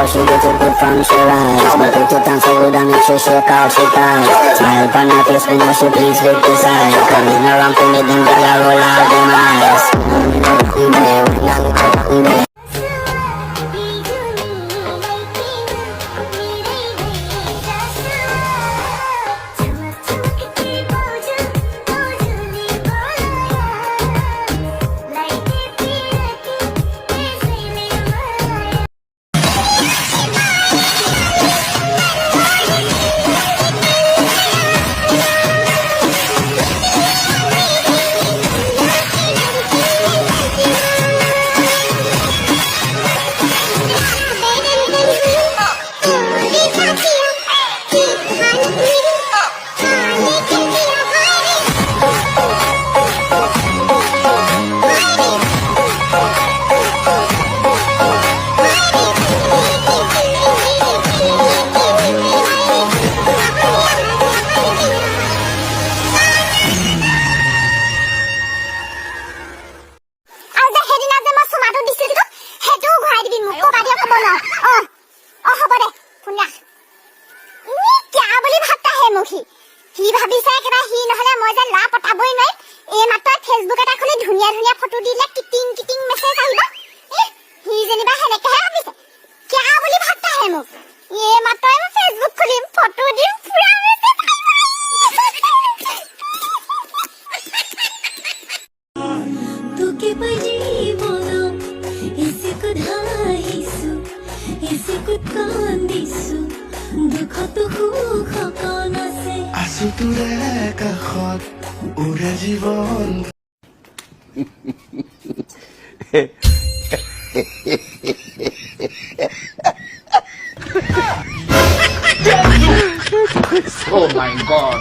She gets a good from she rise. But put it on so good and make she shake out she ties. Smile upon her face when she please with the side. Coming around to me them girl a roll out them eyes. He ভাবিছে একেবাৰে হি নহলে মই যে লা পঠাবই নোৱাৰিম এই মাত্ৰ Facebook এটা খুলি ধুনিয়া ধুনিয়া ফটো দিলে কিটিং কিটিং মেছেজ আহিব হি যেনিবা হেনেকেহে ভাবিছে কিয়া বুলি ভাবতা হে মোক এই মাত্ৰ মই ফেসবুক খুলিম ফটো দিম পুৰা মেছেজ তোকে পাজি বলো এসে কোধাইছো এসে কুকান্দিছো দুখত সুখ কন আছে আছো তোৰে কাষত উৰে জীৱন Oh my God.